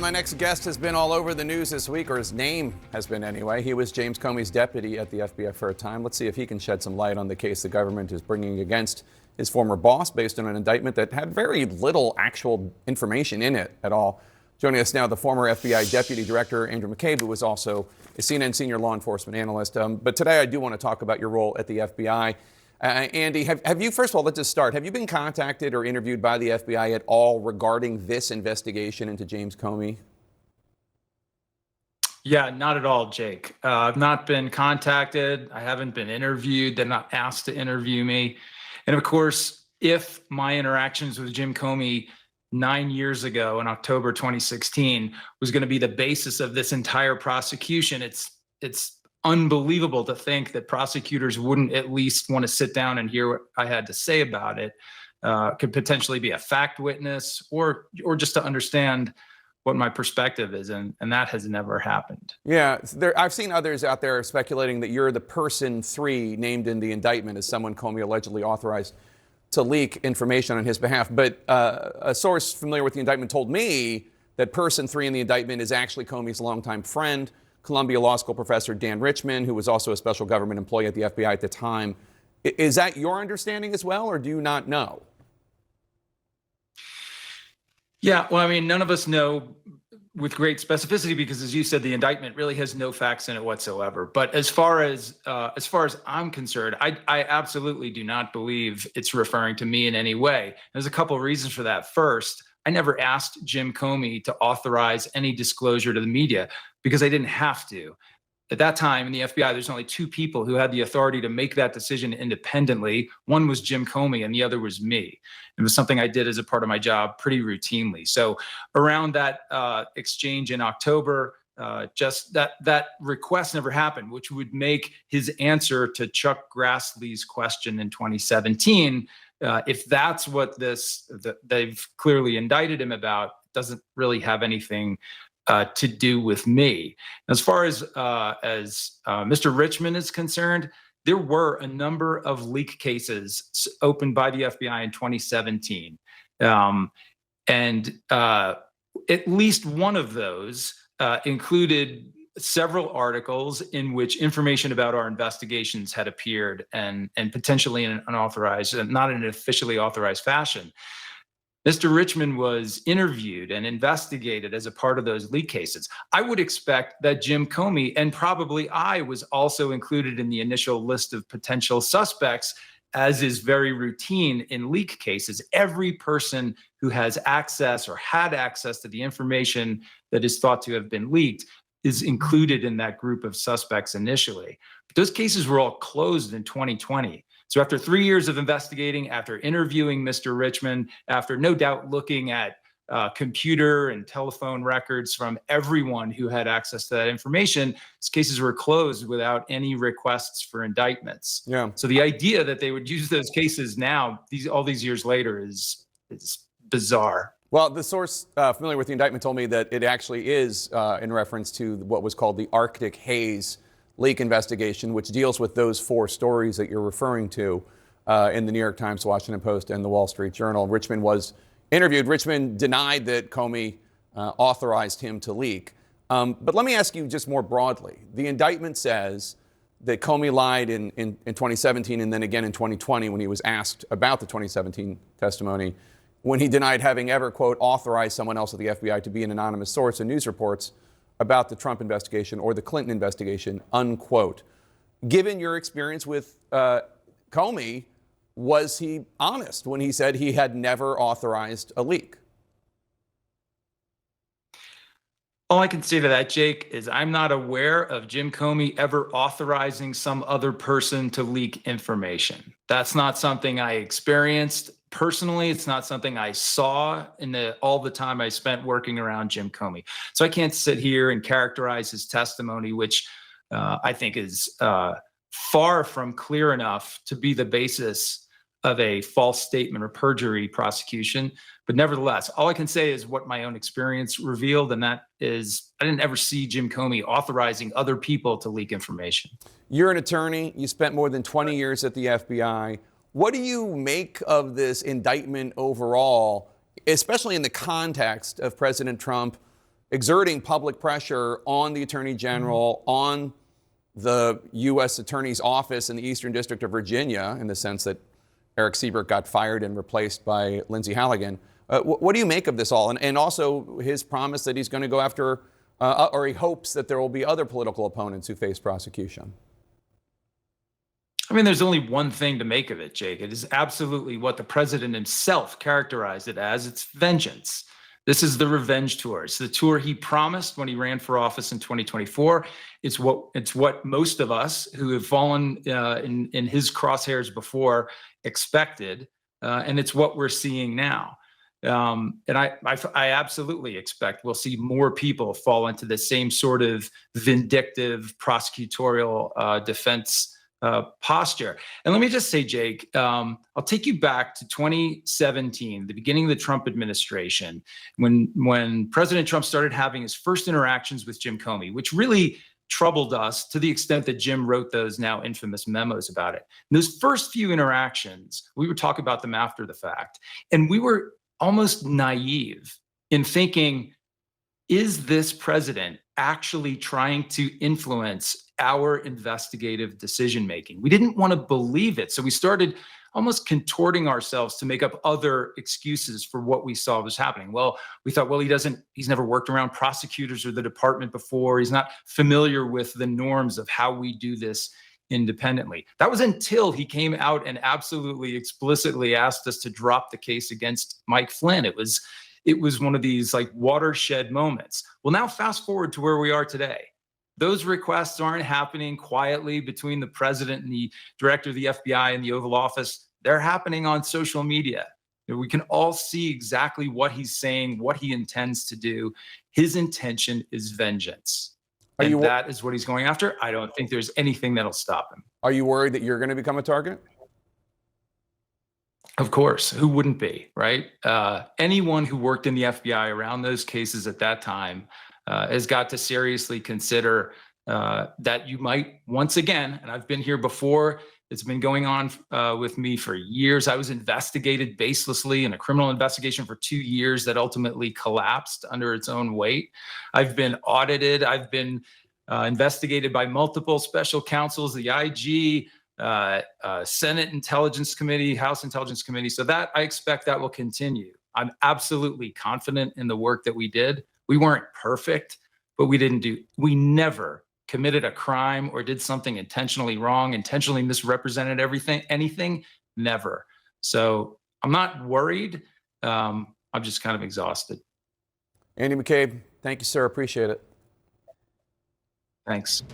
my next guest has been all over the news this week, or his name has been anyway. He was James Comey's deputy at the FBI for a time. Let's see if he can shed some light on the case the government is bringing against his former boss based on an indictment that had very little actual information in it at all. Joining us now, the former FBI deputy director, Andrew McCabe, who was also a CNN senior law enforcement analyst. But today I do want to talk about your role at the FBI. Andy, have you, first of all, let's just start. Have you been contacted or interviewed by the FBI at all regarding this investigation into James Comey? Yeah, not at all, Jake. I've not been contacted. I haven't been interviewed. They're not asked to interview me. And of course, if my interactions with Jim Comey 9 years ago in October 2016 was going to be the basis of this entire prosecution, it's unbelievable to think that prosecutors wouldn't at least want to sit down and hear what I had to say about it. Could potentially be a fact witness or just to understand what my perspective is, and that has never happened. Yeah, I've seen others out there speculating that you're the person 3 named in the indictment as someone Comey allegedly authorized to leak information on his behalf. But a source familiar with the indictment told me that person 3 in the indictment is actually Comey's longtime friend, Columbia Law School professor Dan Richman, who was also a special government employee at the FBI at the time. Is that your understanding as well, or do you not know? Yeah, well, I mean, none of us know with great specificity because, as you said, the indictment really has no facts in it whatsoever. But as far as I'm concerned, I absolutely do not believe it's referring to me in any way. There's a couple of reasons for that. First, I never asked Jim Comey to authorize any disclosure to the media because I didn't have to. At that time in the FBI, there's only 2 people who had the authority to make that decision independently. One was Jim Comey and the other was me. It was something I did as a part of my job pretty routinely. So around that exchange in October, just that request never happened, which would make his answer to Chuck Grassley's question in 2017, if that's what they've clearly indicted him about, doesn't really have anything to do with me. As far as Mr. Richman is concerned, there were a number of leak cases opened by the FBI in 2017. And at least one of those included several articles in which information about our investigations had appeared and potentially in an unauthorized, not in an officially authorized fashion. Mr. Richman was interviewed and investigated as a part of those leak cases. I would expect that Jim Comey, and probably I, was also included in the initial list of potential suspects, as is very routine in leak cases. Every person who has access or had access to the information that is thought to have been leaked is included in that group of suspects initially. But those cases were all closed in 2020. So after 3 years of investigating, after interviewing Mr. Richman, after no doubt looking at computer and telephone records from everyone who had access to that information, these cases were closed without any requests for indictments. Yeah. So the idea that they would use those cases now, all these years later, is bizarre. Well, the source familiar with the indictment told me that it actually is in reference to what was called the Arctic Haze leak investigation, which deals with those 4 stories that you're referring to in the New York Times, Washington Post, and the Wall Street Journal. Richman was interviewed. Richman denied that Comey authorized him to leak. But let me ask you just more broadly. The indictment says that Comey lied in 2017 and then again in 2020 when he was asked about the 2017 testimony, when he denied having ever, quote, authorized someone else at the FBI to be an anonymous source in news reports about the Trump investigation or the Clinton investigation, unquote. Given your experience with Comey, was he honest when he said he had never authorized a leak? All I can say to that, Jake, is I'm not aware of Jim Comey ever authorizing some other person to leak information. That's not something I experienced personally. It's not something I saw in all the time I spent working around Jim Comey. So I can't sit here and characterize his testimony, which I think is far from clear enough to be the basis of a false statement or perjury prosecution. But nevertheless, all I can say is what my own experience revealed, and that is I didn't ever see Jim Comey authorizing other people to leak information. You're an attorney. You spent more than 20 years at the FBI. What do you make of this indictment overall, especially in the context of President Trump exerting public pressure on the Attorney General, on the U.S. Attorney's Office in the Eastern District of Virginia, in the sense that Eric Siebert got fired and replaced by Lindsey Halligan. What do you make of this all? And also his promise that he's going to go after, or he hopes that there will be other political opponents who face prosecution. I mean, there's only one thing to make of it, Jake. It is absolutely what the president himself characterized it as. It's vengeance. This is the revenge tour. It's the tour he promised when he ran for office in 2024. It's what most of us who have fallen in his crosshairs before expected, and it's what we're seeing now. And I absolutely expect we'll see more people fall into the same sort of vindictive prosecutorial defense posture. And let me just say, Jake, I'll take you back to 2017, the beginning of the Trump administration, when President Trump started having his first interactions with Jim Comey, which really troubled us to the extent that Jim wrote those now infamous memos about it. And those first few interactions, we would talk about them after the fact, and we were almost naive in thinking, is this president actually trying to influence our investigative decision making? We didn't want to believe it. So we started almost contorting ourselves to make up other excuses for what we saw was happening. Well, we thought, well, he's never worked around prosecutors or the department before. He's not familiar with the norms of how we do this independently. That was until he came out and absolutely explicitly asked us to drop the case against Mike Flynn. It was one of these like watershed moments. Well, now fast forward to where we are today. Those requests aren't happening quietly between the president and the director of the FBI in the Oval Office. They're happening on social media. We can all see exactly what he's saying, what he intends to do. His intention is vengeance. And that is what he's going after. I don't think there's anything that'll stop him. Are you worried that you're going to become a target? Of course. Who wouldn't be, right? Anyone who worked in the FBI around those cases at that time has got to seriously consider that you might once again, and I've been here before, it's been going on with me for years. I was investigated baselessly in a criminal investigation for 2 years that ultimately collapsed under its own weight. I've been audited. I've been investigated by multiple special counsels, the IG, Senate Intelligence Committee, House Intelligence Committee. So that I expect that will continue. I'm absolutely confident in the work that we did. We weren't perfect, but we never committed a crime or did something intentionally wrong, intentionally misrepresented anything, never. So I'm not worried. I'm just kind of exhausted. Andy McCabe, thank you, sir. Appreciate it. Thanks.